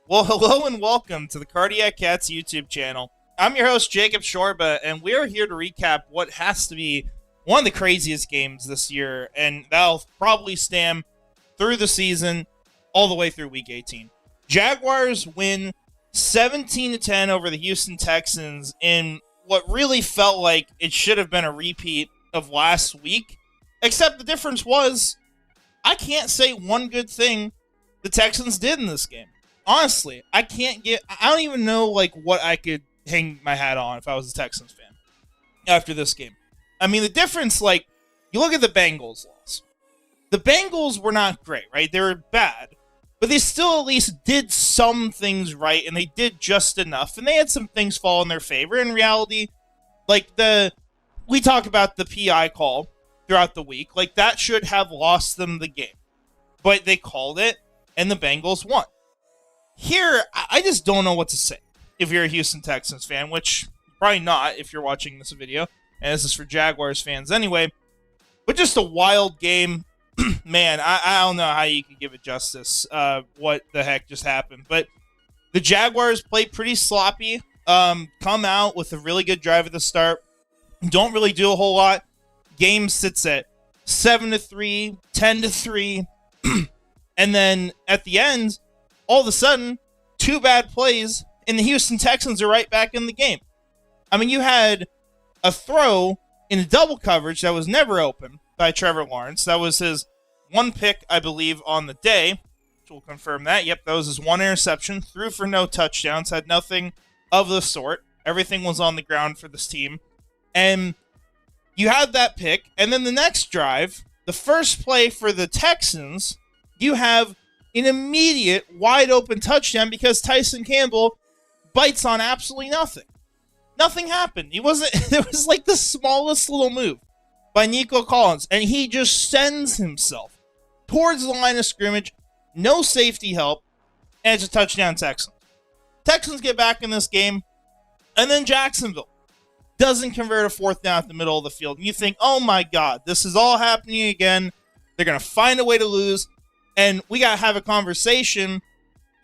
Well, hello and welcome to the Cardiac Cats YouTube channel. I'm your host, Jacob Shorba, and we're here to recap what has to be one of the craziest games this year, and that'll probably stand through the season all the way through Week 18. Jaguars win 17-10 over the Houston Texans in what really felt like it should have been a repeat of last week, except the difference was I can't say one good thing the Texans did in this game. Honestly, I don't even know what I could hang my hat on if I was a Texans fan after this game. I mean, the difference, you look at the Bengals loss. The Bengals were not great, right? They were bad, but they still at least did some things right, and they did just enough, and they had some things fall in their favor. In reality, we talk about the PI call throughout the week, that should have lost them the game, but they called it, and the Bengals won. Here, I just don't know what to say if you're a Houston Texans fan, which probably not if you're watching this video, and this is for Jaguars fans anyway, but just a wild game. Man, I don't know how you could give it justice, what the heck just happened. But the Jaguars played pretty sloppy, come out with a really good drive at the start, don't really do a whole lot. Game sits at 7-3, 10-3, and then at the end, all of a sudden, two bad plays, and the Houston Texans are right back in the game. I mean, you had a throw in a double coverage that was never open by Trevor Lawrence. That was his one pick, I believe, on the day. We'll confirm that. Yep, that was his one interception. Threw for no touchdowns. Had nothing of the sort. Everything was on the ground for this team. And you had that pick. And then the next drive, the first play for the Texans, you have an immediate wide open touchdown because Tyson Campbell bites on absolutely nothing. Nothing happened. It was the smallest little move by Nico Collins, and he just sends himself towards the line of scrimmage, no safety help, and it's a touchdown Texans. Texans get back in this game, and then Jacksonville doesn't convert a fourth down at the middle of the field. And you think, oh my God, this is all happening again. They're going to find a way to lose. And we got to have a conversation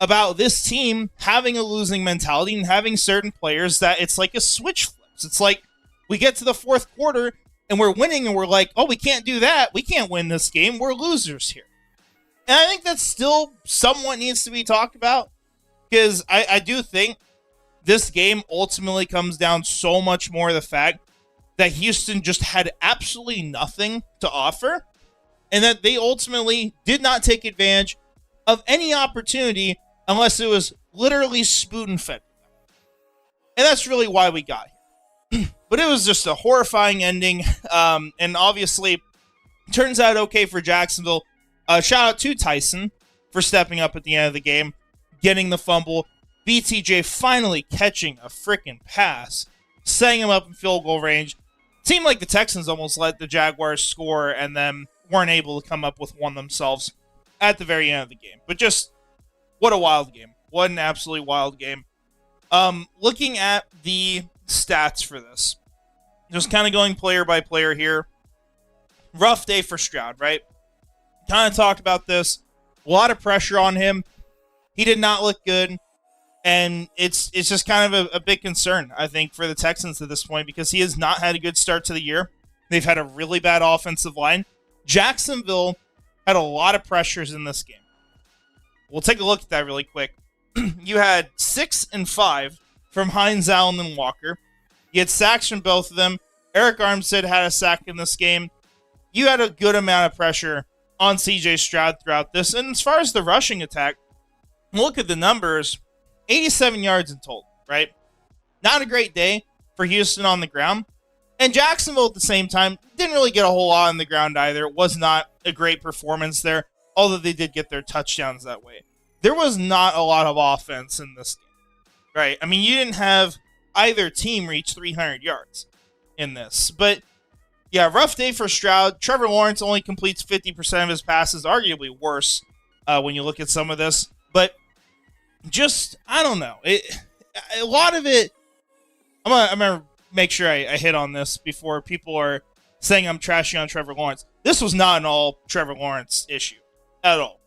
about this team having a losing mentality and having certain players that it's like a switch flips. It's like we get to the fourth quarter and we're winning and we're like, oh, we can't do that. We can't win this game. We're losers here. And I think that still somewhat needs to be talked about because I do think this game ultimately comes down so much more to the fact that Houston just had absolutely nothing to offer. And that they ultimately did not take advantage of any opportunity unless it was literally spoon-fed. And that's really why we got here. But it was just a horrifying ending. And obviously, turns out okay for Jacksonville. Shout out to Tyson for stepping up at the end of the game, getting the fumble. BTJ finally catching a freaking pass, setting him up in field goal range. Seemed like the Texans almost let the Jaguars score and then weren't able to come up with one themselves at the very end of the game. But just, what a wild game. What an absolutely wild game. Looking at the stats for this, just kind of going player by player here. Rough day for Stroud, right? Kind of talked about this. A lot of pressure on him. He did not look good. And it's just kind of a big concern, I think, for the Texans at this point because he has not had a good start to the year. They've had a really bad offensive line. Jacksonville had a lot of pressures in this game. We'll take a look at that really quick. You had 6 and 5 from Hines-Allen and Walker. You had sacks from both of them. Eric Armstead had a sack in this game. You had a good amount of pressure on CJ Stroud throughout this. And as far as the rushing attack, look at the numbers. 87 yards in total, right? Not a great day for Houston on the ground. And Jacksonville at the same time didn't really get a whole lot on the ground either. It was not a great performance there, although they did get their touchdowns that way. There was not a lot of offense in this game, right? I mean, you didn't have either team reach 300 yards in this. But, yeah, rough day for Stroud. Trevor Lawrence only completes 50% of his passes, arguably worse when you look at some of this. But just, I don't know. A lot of it, I'm gonna make sure I hit on this before people are saying I'm trashing on Trevor Lawrence. This was not an all Trevor Lawrence issue at all.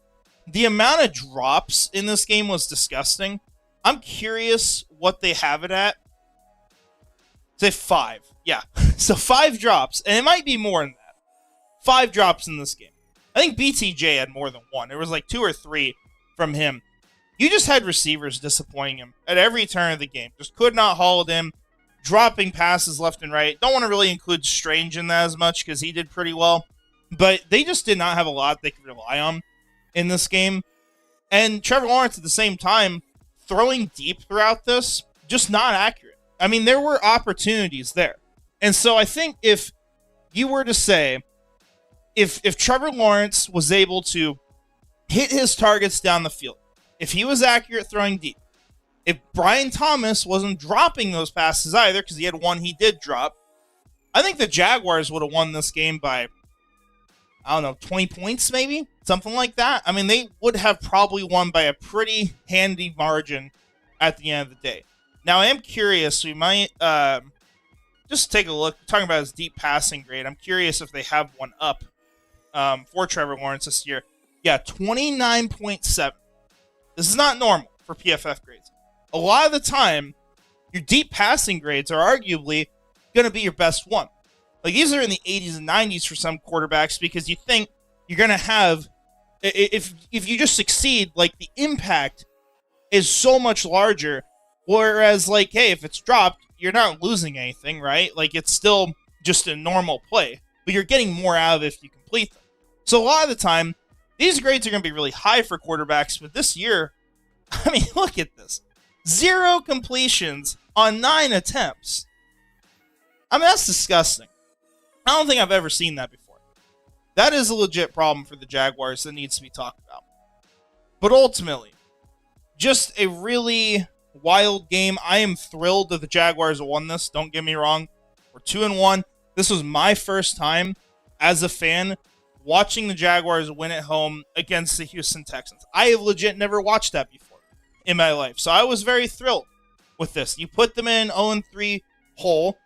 the amount of drops in this game was disgusting. I'm curious what they have it at. Say 5. Yeah. So 5 drops, and it might be more than that. 5 drops in this game. I think BTJ had more than 1. There was like 2 or 3 from him. You just had receivers disappointing him at every turn of the game. Just could not hold him, dropping passes left and right. Don't want to really include Strange in that as much because he did pretty well. But they just did not have a lot they could rely on in this game. And Trevor Lawrence at the same time, throwing deep throughout this, just not accurate. I mean, there were opportunities there. And so I think if you were to say, if Trevor Lawrence was able to hit his targets down the field, if he was accurate throwing deep, if Brian Thomas wasn't dropping those passes either, because he had one he did drop, I think the Jaguars would have won this game by, I don't know, 20 points maybe? Something like that. I mean, they would have probably won by a pretty handy margin at the end of the day. Now, I am curious. We might just take a look. Talking about his deep passing grade, I'm curious if they have one up for Trevor Lawrence this year. Yeah, 29.7. This is not normal for PFF grades. A lot of the time, your deep passing grades are arguably going to be your best one. Like, these are in the 80s and 90s for some quarterbacks because you think you're going to have, if you just succeed, like, the impact is so much larger. Whereas, like, hey, if it's dropped, you're not losing anything, right? Like, it's still just a normal play, but you're getting more out of it if you complete them. So a lot of the time, these grades are going to be really high for quarterbacks, but this year, I mean, look at this. 0 completions on 9 attempts. I mean, that's disgusting. I don't think I've ever seen that before. That is a legit problem for the Jaguars that needs to be talked about. But ultimately, just a really wild game. I am thrilled that the Jaguars won this. Don't get me wrong. We're 2-1. This was my first time as a fan watching the Jaguars win at home against the Houston Texans. I have legit never watched that before in my life. So I was very thrilled with this. You put them in 0-3 hole.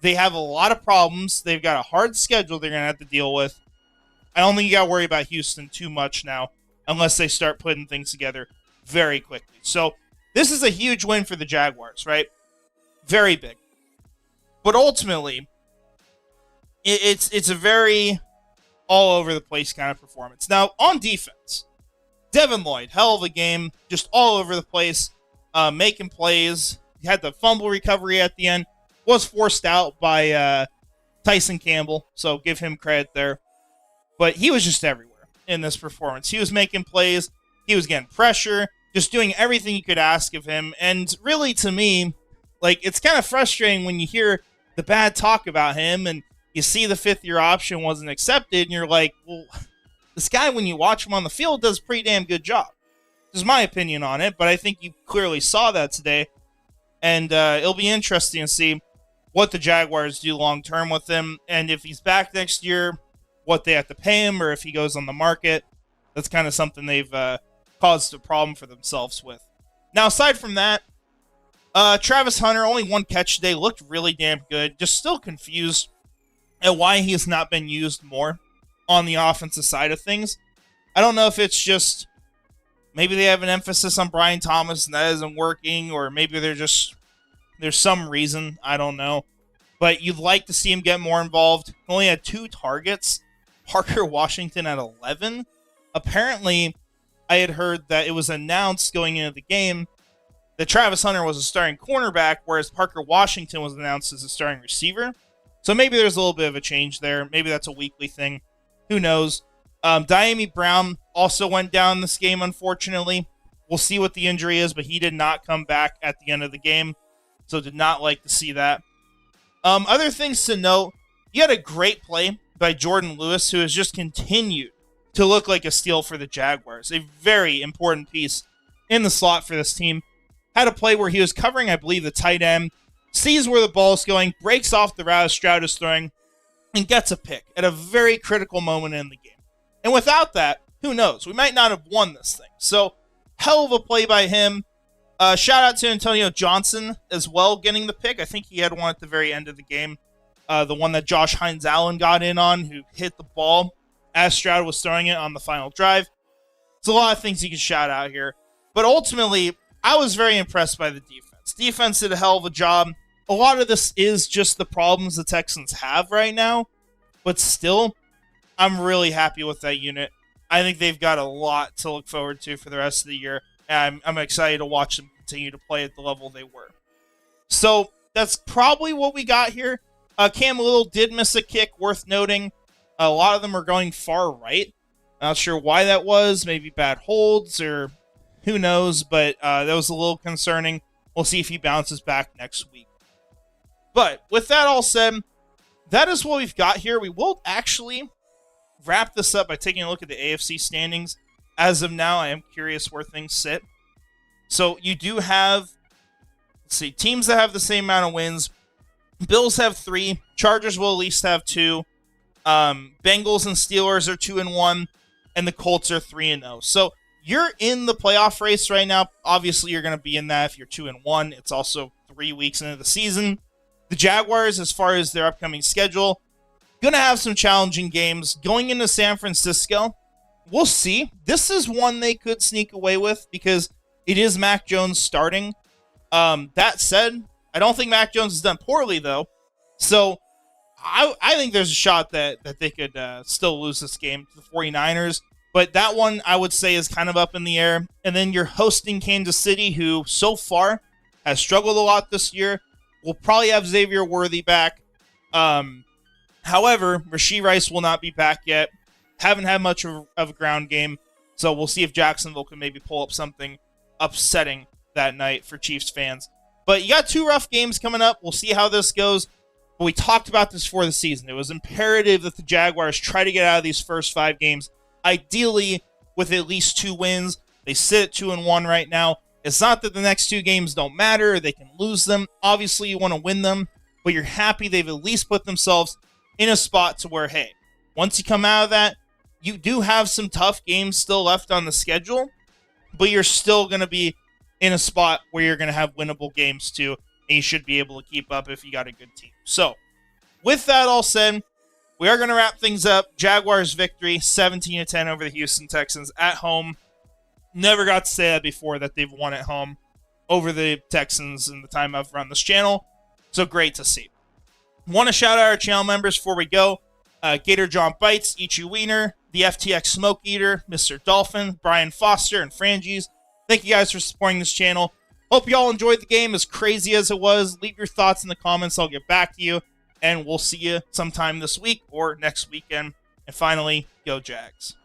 They have a lot of problems. They've got a hard schedule they're going to have to deal with. I don't think you got to worry about Houston too much now unless they start putting things together very quickly. So this is a huge win for the Jaguars, right? Very big. But ultimately, it's a very all over the place kind of performance. Now, on defense, Devin Lloyd, hell of a game, just all over the place, making plays. He had the fumble recovery at the end, was forced out by Tyson Campbell, so give him credit there. But he was just everywhere in this performance. He was making plays, he was getting pressure, just doing everything you could ask of him. And really, to me, like, it's kind of frustrating when you hear the bad talk about him and you see the fifth-year option wasn't accepted, and you're like, well, this guy, when you watch him on the field, does a pretty damn good job. This is my opinion on it, but I think you clearly saw that today. And it'll be interesting to see what the Jaguars do long-term with him. And if he's back next year, what they have to pay him, or if he goes on the market. That's kind of something they've caused a problem for themselves with. Now, aside from that, Travis Hunter, only 1 catch today, looked really damn good. Just still confused at why he has not been used more on the offensive side of things. I don't know if it's just maybe they have an emphasis on Brian Thomas and that isn't working, or maybe there's some reason. I don't know. But you'd like to see him get more involved. He only had 2 targets. Parker Washington at 11. Apparently, I had heard that it was announced going into the game that Travis Hunter was a starting cornerback, whereas Parker Washington was announced as a starting receiver. So maybe there's a little bit of a change there. Maybe that's a weekly thing. Who knows? Diami Brown also went down this game, unfortunately. We'll see what the injury is, but he did not come back at the end of the game. So did not like to see that. Other things to note, you had a great play by Jordan Lewis, who has just continued to look like a steal for the Jaguars. A very important piece in the slot for this team. Had a play where he was covering, I believe, the tight end, sees where the ball is going, breaks off the route Stroud is throwing, and gets a pick at a very critical moment in the game. And without that, who knows? We might not have won this thing. So, hell of a play by him. Shout out to Antonio Johnson as well, getting the pick. I think he had one at the very end of the game. The one that Josh Hines-Allen got in on, who hit the ball as Stroud was throwing it on the final drive. There's a lot of things you can shout out here. But ultimately, I was very impressed by the defense. Defense did a hell of a job. A lot of this is just the problems the Texans have right now. But still, I'm really happy with that unit. I think they've got a lot to look forward to for the rest of the year. And I'm excited to watch them continue to play at the level they were. So that's probably what we got here. Cam Little did miss a kick, worth noting. A lot of them are going far right. Not sure why that was. Maybe bad holds or who knows. But that was a little concerning. We'll see if he bounces back next week. But with that all said, that is what we've got here. We will actually wrap this up by taking a look at the AFC standings. As of now, I am curious where things sit. So you do have, let's see, teams that have the same amount of wins. Bills have 3. Chargers will at least have 2. Bengals and Steelers are 2-1, and the Colts are 3-0. So you're in the playoff race right now. Obviously, you're going to be in that if you're 2-1. It's also 3 weeks into the season. The Jaguars, as far as their upcoming schedule, going to have some challenging games. Going into San Francisco, we'll see. This is one they could sneak away with because it is Mac Jones starting. That said, I don't think Mac Jones has done poorly, though. So I think there's a shot that they could still lose this game to the 49ers. But that one, I would say, is kind of up in the air. And then you're hosting Kansas City, who so far has struggled a lot this year. We'll probably have Xavier Worthy back. However, Rashee Rice will not be back yet. Haven't had much of a ground game. So we'll see if Jacksonville can maybe pull up something upsetting that night for Chiefs fans. But you got 2 rough games coming up. We'll see how this goes. But we talked about this for the season. It was imperative that the Jaguars try to get out of these first 5 games, ideally with at least 2 wins. They sit at 2-1 right now. It's not that the next 2 games don't matter. They can lose them. Obviously, you want to win them. But you're happy they've at least put themselves in a spot to where, hey, once you come out of that, you do have some tough games still left on the schedule. But you're still going to be in a spot where you're going to have winnable games too. And you should be able to keep up if you got a good team. So, with that all said, we are going to wrap things up. Jaguars victory, 17-10 over the Houston Texans at home. Never got to say that before, that they've won at home over the Texans in the time I've run this channel. So great to see. Want to shout out our channel members before we go. Gator John Bites, Ichi Wiener, the FTX Smoke Eater, Mr. Dolphin, Brian Foster, and Frangies. Thank you guys for supporting this channel. Hope you all enjoyed the game as crazy as it was. Leave your thoughts in the comments. I'll get back to you. And we'll see you sometime this week or next weekend. And finally, go Jags.